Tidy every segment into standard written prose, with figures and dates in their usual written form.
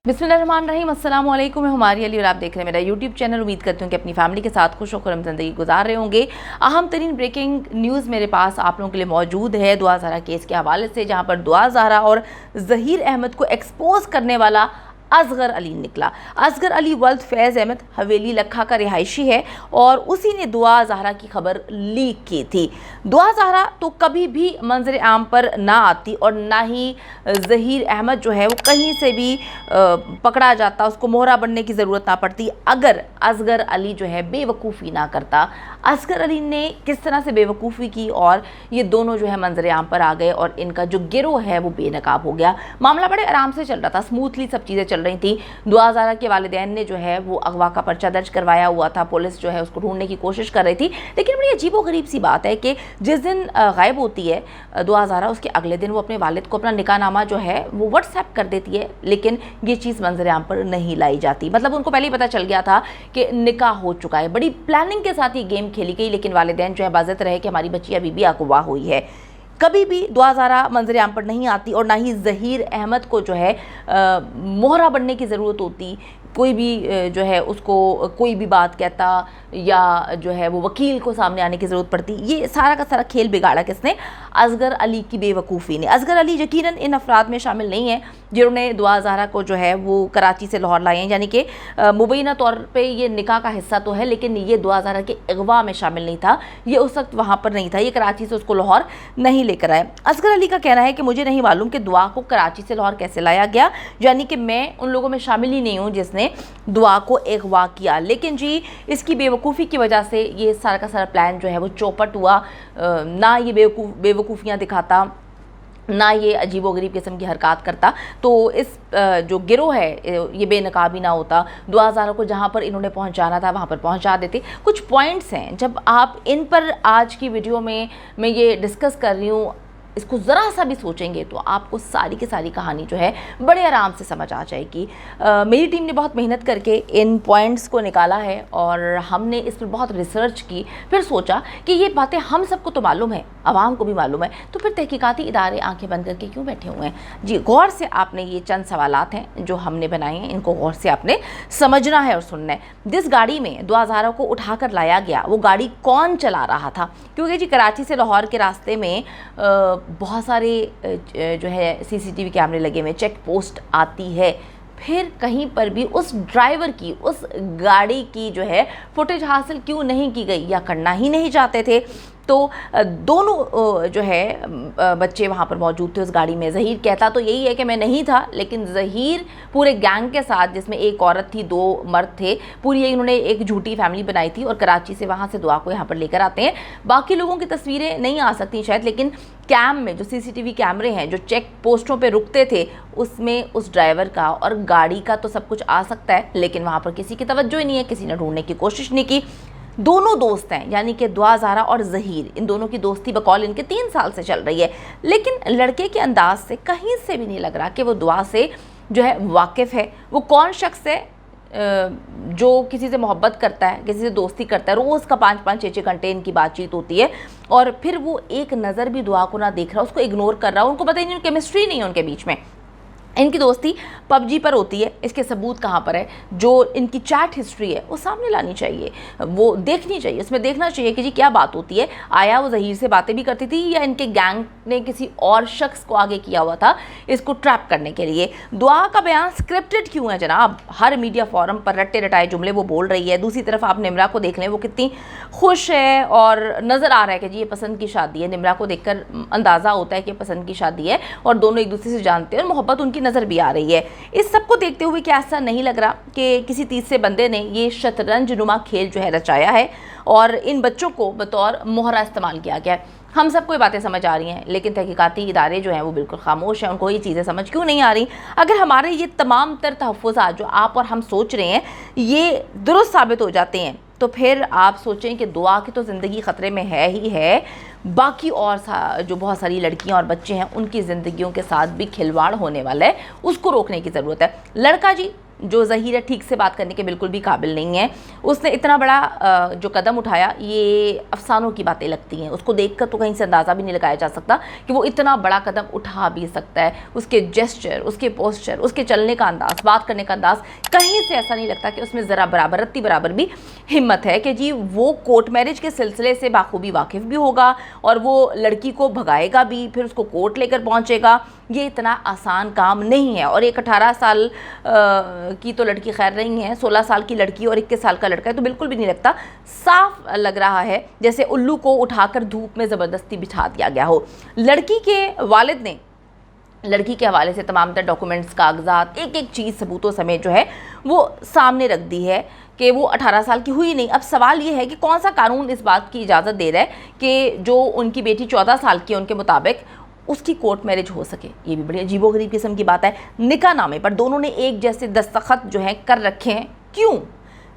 बिस्मिल्लाहिर्रहमानिर्रहीम, अस्सलाम वालेकुम। मैं हमारी अली और आप देख रहे हैं मेरा यूट्यूब चैनल। उम्मीद करती हूँ कि अपनी फैमिली के साथ खुश होकर हम ज़िंदगी गुजार रहे होंगे। अहम तरीन ब्रेकिंग न्यूज़ मेरे पास आप लोगों के लिए मौजूद है दुआ ज़हरा केस के हवाले से, जहाँ पर दुआ ज़हरा और ज़हीर अहमद को एक्सपोज करने वाला असगर अली निकला। असगर अली वल्द फैज़ अहमद हवेली लखा का रिहायशी है और उसी ने दुआ ज़हरा की खबर लीक की थी। दुआ ज़हरा तो कभी भी मंजर आम पर ना आती और ना ही ज़हीर अहमद जो है वो कहीं से भी पकड़ा जाता, उसको मोहरा बनने की ज़रूरत ना पड़ती अगर असगर अली जो है बेवकूफ़ी ना करता। असगर अली ने किस तरह से बेवकूफ़ी की और ये दोनों जो है मंजर आम पर आ गए और इनका जो गिरोह है वो बेनकाब हो गया। मामला बड़े आराम से चल रहा था, स्मूथली सब चीज़ें चल रही थी। दुआ ज़हरा के वालिदैन ने जो है वो अगवा का पर्चा दर्ज करवाया हुआ था, पुलिस जो है उसको ढूंढने की कोशिश कर रही थी। लेकिन बड़ी अजीबोगरीब सी बात है कि जिस दिन गायब होती है दुआ ज़हरा, उसके अगले दिन वो अपने वालिद को अपना निकाहनामा जो है वो व्हाट्सएप कर देती है, लेकिन ये चीज़ मंजर आम पर नहीं लाई जाती। मतलब उनको पहले ही पता चल गया था कि निकाह हो चुका है। बड़ी प्लानिंग के साथ ये गेम खेली गई, लेकिन वालिदैन जो है बाज़त रहे कि हमारी बच्ची अभी भी अगवा हुई है। कभी भी दुआ ज़हरा मंजर आम पर नहीं आती और ना ही ज़हीर अहमद को जो है मोहरा बनने की ज़रूरत होती। कोई भी जो है उसको कोई भी बात कहता या जो है वो वकील को सामने आने की ज़रूरत पड़ती। ये सारा का सारा खेल बिगाड़ा किसने? असगर अली की बेवकूफ़ी ने। असगर अली यकीनन इन अफराद में शामिल नहीं है जिन्होंने दुआ ज़हरा को जो है वो कराची से लाहौर लाए हैं, यानी कि मुबैना तौर पे ये निकाह का हिस्सा तो है, लेकिन ये दुआ ज़हरा के अगवा में शामिल नहीं था। ये उस वक्त वहाँ पर नहीं था, ये कराची से उसको लाहौर नहीं लेकर आए। असगर अली का कहना है कि मुझे नहीं मालूम कि दुआ को कराची से लाहौर कैसे लाया गया, यानी कि मैं उन लोगों में शामिल ही नहीं हूँ जिसने दुआ को अगवा किया। लेकिन जी इसकी बेवकूफ़ी की वजह से ये सारा का सारा प्लान जो है वो चौपट हुआ। ना ये बेवकूफ़ियाँ दिखाता, ना ये अजीबोगरीब किस्म की हरकत करता, तो इस जो गिरोह है ये बेनकाब ही ना होता। दुआ ज़हरा को जहाँ पर इन्होंने पहुँचाना था वहाँ पर पहुँचा देते। कुछ पॉइंट्स हैं, जब आप इन पर आज की वीडियो में मैं ये डिस्कस कर रही हूँ, इसको ज़रा सा भी सोचेंगे तो आपको सारी की सारी कहानी जो है बड़े आराम से समझ आ जाएगी। मेरी टीम ने बहुत मेहनत करके इन पॉइंट्स को निकाला है और हमने इस पर बहुत रिसर्च की। फिर सोचा कि ये बातें हम सबको तो मालूम है, आवाम को भी मालूम है, तो फिर तहकीकाती इदारे आंखें बंद करके क्यों बैठे हुए हैं? जी गौर से आपने ये चंद सवालात हैं जो हमने बनाए हैं, इनको गौर से आपने समझना है और सुनना है। जिस गाड़ी में दुआ ज़हरा को उठाकर लाया गया वो गाड़ी कौन चला रहा था? क्योंकि जी कराची से लाहौर के रास्ते में बहुत सारे जो है सीसीटीवी कैमरे लगे हुए, चेक पोस्ट आती है। फिर कहीं पर भी उस ड्राइवर की, उस गाड़ी की जो है फुटेज हासिल क्यों नहीं की गई या करना ही नहीं चाहते थे? तो दोनों जो है बच्चे वहाँ पर मौजूद थे उस गाड़ी में। ज़हीर कहता तो यही है कि मैं नहीं था, लेकिन ज़हीर पूरे गैंग के साथ, जिसमें एक औरत थी, 2 मर्द थे, पूरी इन्होंने एक झूठी फैमिली बनाई थी और कराची से वहाँ से दुआ को यहाँ पर लेकर आते हैं। बाकी लोगों की तस्वीरें नहीं आ सकती शायद, लेकिन कैम में जो सीसीटीवी कैमरे हैं जो चेक पोस्टों पे रुकते थे उसमें उस ड्राइवर का और गाड़ी का तो सब कुछ आ सकता है, लेकिन वहाँ पर किसी की तवज्जो ही नहीं है, किसी ने ढूंढने की कोशिश नहीं की। दोनों दोस्त हैं, यानी कि दुआ ज़हरा और ज़हीर, इन दोनों की दोस्ती बकौल इनके 3 साल से चल रही है, लेकिन लड़के के अंदाज से कहीं से भी नहीं लग रहा कि वो दुआ से जो है वाकिफ़ है। वो कौन शख्स है जो किसी से मोहब्बत करता है, किसी से दोस्ती करता है, रोज़ का 5-5 6-6 घंटे इनकी बातचीत होती है और फिर वो एक नज़र भी दुआ को ना देख रहा, उसको इग्नोर कर रहा, उनको पता ही नहीं, केमिस्ट्री नहीं है उनके बीच में। इनकी दोस्ती पबजी पर होती है, इसके सबूत कहाँ पर है? जो इनकी चैट हिस्ट्री है वो सामने लानी चाहिए, वो देखनी चाहिए, उसमें देखना चाहिए कि जी क्या बात होती है। आया वो ज़हीर से बातें भी करती थी या इनके गैंग ने किसी और शख्स को आगे किया हुआ था इसको ट्रैप करने के लिए? दुआ का बयान स्क्रिप्टेड क्यों है जनाब? हर मीडिया फोरम पर रट्टे रटाए जुमले वो बोल रही है। दूसरी तरफ आप निम्रा को देख लें, वो कितनी खुश है और नज़र आ रहा है कि जी ये पसंद की शादी है। निम्रा को देखकर अंदाज़ा होता है कि पसंद की शादी है और दोनों एक दूसरे से जानते हैं और मोहब्बत उनकी नज़र भी आ रही है। इस सब को देखते हुए क्या ऐसा नहीं लग रहा कि किसी तीसरे बंदे ने ये शतरंज नुमा खेल जो है रचाया है और इन बच्चों को बतौर मोहरा इस्तेमाल किया गया है? हम सबको ये बातें समझ आ रही हैं, लेकिन तहकीकाती इदारे जो हैं वो बिल्कुल खामोश हैं। उनको ये चीज़ें समझ क्यों नहीं आ रही? अगर हमारे ये तमाम तर तहफ़्फ़ुज़ात जो आप और हम सोच रहे हैं ये दुरुस्त साबित हो जाते हैं, तो फिर आप सोचें कि दुआ की तो ज़िंदगी ख़तरे में है ही है, बाकी और जो बहुत सारी लड़कियां और बच्चे हैं उनकी ज़िंदगियों के साथ भी खिलवाड़ होने वाला है, उसको रोकने की ज़रूरत है। लड़का जी जो ज़हीर है ठीक से बात करने के बिल्कुल भी काबिल नहीं है, उसने इतना बड़ा जो कदम उठाया, ये अफसानों की बातें लगती हैं। उसको देखकर तो कहीं से अंदाज़ा भी नहीं लगाया जा सकता कि वो इतना बड़ा कदम उठा भी सकता है। उसके जेस्चर, उसके पोस्चर, उसके चलने का अंदाज़, बात करने का अंदाज़, कहीं से ऐसा नहीं लगता कि उसमें ज़रा बराबर रत्ती बराबर भी हिम्मत है कि जी वो कोर्ट मैरिज के सिलसिले से बाखूबी वाकिफ़ भी होगा और वो लड़की को भगाएगा भी, फिर उसको कोर्ट लेकर पहुँचेगा। ये इतना आसान काम नहीं है। और एक 18 साल की तो लड़की खैर नहीं है, 16 साल की लड़की और 21 साल का लड़का है, तो बिल्कुल भी नहीं लगता, साफ लग रहा है जैसे उल्लू को उठाकर धूप में ज़बरदस्ती बिठा दिया गया हो। लड़की के वालिद ने लड़की के हवाले से तमाम तर डॉक्यूमेंट्स, कागजात, एक एक चीज़ सबूतों समेत जो है वो सामने रख दी है कि वो 18 साल की हुई नहीं। अब सवाल ये है कि कौन सा कानून इस बात की इजाज़त दे रहा है कि जो उनकी बेटी 14 साल की है उनके मुताबिक उसकी कोर्ट मैरिज हो सके। ये भी बड़ी अजीबोगरीब किस्म की बात है। निकाह नामे पर दोनों ने एक जैसे दस्तखत जो है कर रखे हैं। क्यों?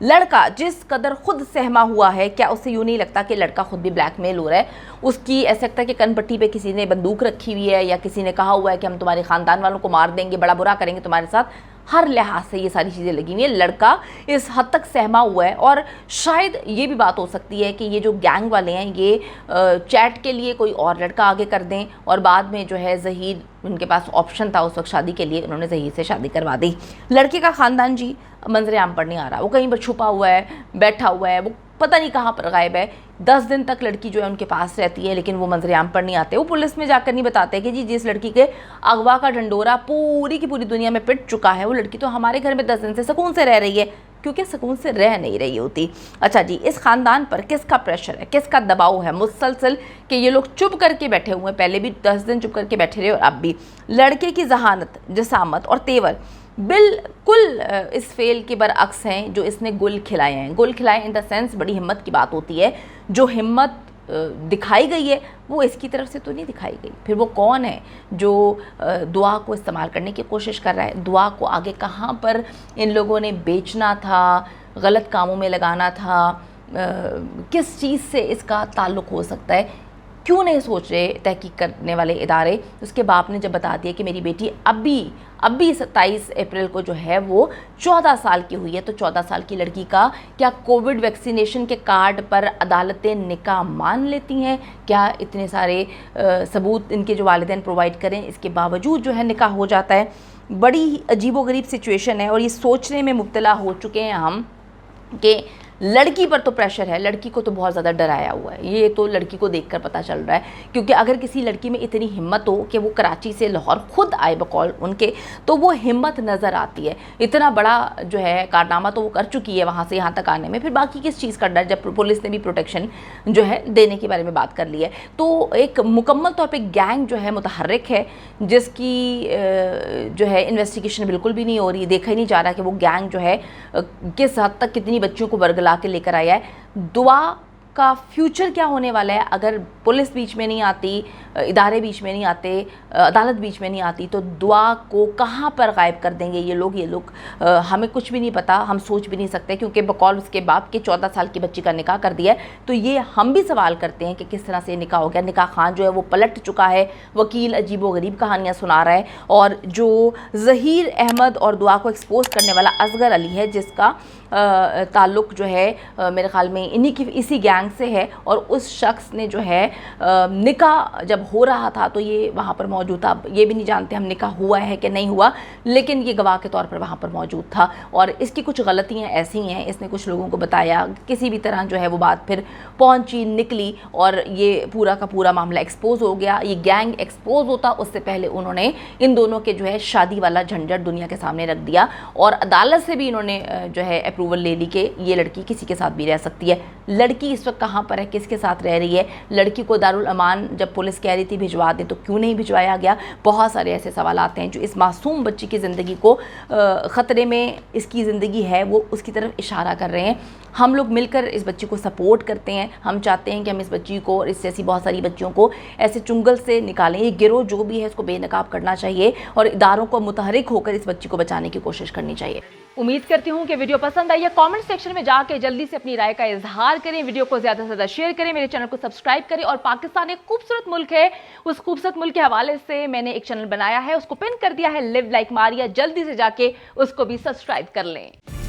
लड़का जिस कदर खुद सहमा हुआ है, क्या उससे यूँ नहीं लगता कि लड़का खुद भी ब्लैकमेल हो रहा है? उसकी ऐसा लगता है कि कनपट्टी पे किसी ने बंदूक रखी हुई है या किसी ने कहा हुआ है कि हम तुम्हारे ख़ानदान वालों को मार देंगे, बड़ा बुरा करेंगे तुम्हारे साथ। हर लिहाज से ये सारी चीज़ें लगी हुई है। लड़का इस हद तक सहमा हुआ है। और शायद ये भी बात हो सकती है कि ये जो गैंग वाले हैं ये चैट के लिए कोई और लड़का आगे कर दें और बाद में जो है ज़हीर, उनके पास ऑप्शन था उस वक्त शादी के लिए, उन्होंने ज़हीर से शादी करवा दी। लड़के का ख़ानदान जी मंजर आम पर नहीं आ रहा, वो कहीं पर छुपा हुआ है, बैठा हुआ है, वो पता नहीं कहाँ पर गायब है। 10 दिन तक लड़की जो है उनके पास रहती है लेकिन वो मंजर आम पर नहीं आते। वो पुलिस में जाकर नहीं बताते कि जी जिस लड़की के अगवा का ढंडोरा पूरी की पूरी दुनिया में पिट चुका है, वो लड़की तो हमारे घर में 10 दिन से सुकून से रह रही है, क्योंकि सुकून से रह नहीं रही होती। अच्छा जी, इस ख़ानदान पर किसका प्रेशर है, किसका दबाव है मुसलसल कि ये लोग चुप करके बैठे हुए हैं? पहले भी 10 दिन चुप करके बैठे रहे और अब भी। लड़के की जहानत, जसामत और तेवर बिल्कुल इस फेल के बरअक्स हैं जो इसने गुल खिलाए हैं। गुल खिलाए इन द सेंस बड़ी हिम्मत की बात होती है। जो हिम्मत दिखाई गई है वो इसकी तरफ से तो नहीं दिखाई गई। फिर वो कौन है जो दुआ को इस्तेमाल करने की कोशिश कर रहा है? दुआ को आगे कहाँ पर इन लोगों ने बेचना था, गलत कामों में लगाना था, किस चीज़ से इसका ताल्लुक़ हो सकता है? क्यों नहीं सोच रहे तहकीक करने वाले इदारे? उसके बाप ने जब बता दिया कि मेरी बेटी अभी 27 अप्रैल को जो है वो 14 साल की हुई है, तो 14 साल की लड़की का क्या कोविड वैक्सीनेशन के कार्ड पर अदालतें निकाह मान लेती हैं? क्या इतने सारे सबूत इनके जो वालिदैन प्रोवाइड करें इसके बावजूद जो है निकाह हो जाता है? बड़ी अजीबोगरीब सिचुएशन है। और ये सोचने में मुब्तला हो चुके हैं हम कि लड़की पर तो प्रेशर है, लड़की को तो बहुत ज़्यादा डराया हुआ है। ये तो लड़की को देखकर पता चल रहा है, क्योंकि अगर किसी लड़की में इतनी हिम्मत हो कि वो कराची से लाहौर खुद आए बकौल उनके, तो वो हिम्मत नज़र आती है। इतना बड़ा जो है कारनामा तो वो कर चुकी है वहाँ से यहाँ तक आने में, फिर बाकी किस चीज़ का डर, जब पुलिस ने भी प्रोटेक्शन जो है देने के बारे में बात कर ली है। तो एक मुकम्मल तौर पर गैंग जो है मुतहर्रिक है, जिसकी जो है इन्वेस्टिगेशन बिल्कुल भी नहीं हो रही। देखा ही नहीं जा रहा कि वो गैंग जो है किस हद तक कितनी बच्चियों को बरगला के लेकर आया है। दुआ का फ्यूचर क्या होने वाला है अगर पुलिस बीच में नहीं आती, इदारे बीच में नहीं आते, अदालत बीच में नहीं आती, तो दुआ को कहाँ पर गायब कर देंगे ये लोग हमें कुछ भी नहीं पता, हम सोच भी नहीं सकते, क्योंकि बकौल उसके बाप के 14 साल की बच्ची का निकाह कर दिया है। तो ये हम भी सवाल करते हैं कि किस तरह से निकाह हो गया। निकाह खान जो है वो पलट चुका है, वकील अजीबोगरीब कहानियाँ सुना रहा है, और जो ज़हीर अहमद और दुआ को एक्सपोज करने वाला असगर अली है, जिसका ताल्लुक़ जो है मेरे ख़्याल में इसी गैंग से है, और उस शख्स ने जो है निकाह जब हो रहा था तो ये वहाँ पर मौजूद था। ये भी नहीं जानते हम निकाह हुआ है कि नहीं हुआ, लेकिन ये गवाह के तौर पर वहाँ पर मौजूद था। और इसकी कुछ गलतियाँ ऐसी हैं, इसने कुछ लोगों को बताया, किसी भी तरह जो है वो बात फिर पहुँची, निकली, और ये पूरा का पूरा मामला एक्सपोज हो गया। ये गैंग एक्सपोज होता उससे पहले उन्होंने इन दोनों के जो है शादी वाला झंझट दुनिया के सामने रख दिया, और अदालत से भी इन्होंने जो है अप्रूवल ले ली कि ये लड़की किसी के साथ भी रह सकती है। लड़की इस वक्त कहाँ पर है, किसके साथ रह रही है? लड़की को दारुल अमान जब पुलिस कह रही थी भिजवा दे, तो क्यों नहीं भिजवाया गया? बहुत सारे ऐसे सवाल आते हैं जो इस मासूम बच्ची की ज़िंदगी को ख़तरे में, इसकी ज़िंदगी है वो उसकी तरफ इशारा कर रहे हैं। हम लोग मिलकर इस बच्ची को सपोर्ट करते हैं। हम चाहते हैं कि हम इस बच्ची को और इससे ऐसी बहुत सारी बच्चियों को ऐसे चुंगल से निकालें। ये गिरोह जो भी है इसको बेनकाब करना चाहिए और इदारों को मुतहरिक होकर इस बच्ची को बचाने की कोशिश करनी चाहिए। उम्मीद करती हूँ कि वीडियो पसंद आई है। कमेंट सेक्शन में जाके जल्दी से अपनी राय का इजहार करें, वीडियो को ज़्यादा से ज़्यादा शेयर करें, मेरे चैनल को सब्सक्राइब करें। और पाकिस्तान एक खूबसूरत मुल्क है, उस खूबसूरत मुल्क के हवाले से मैंने एक चैनल बनाया है, उसको पिन कर दिया है, लिव लाइक मारिया। जल्दी से जाके उसको भी सब्सक्राइब कर लें।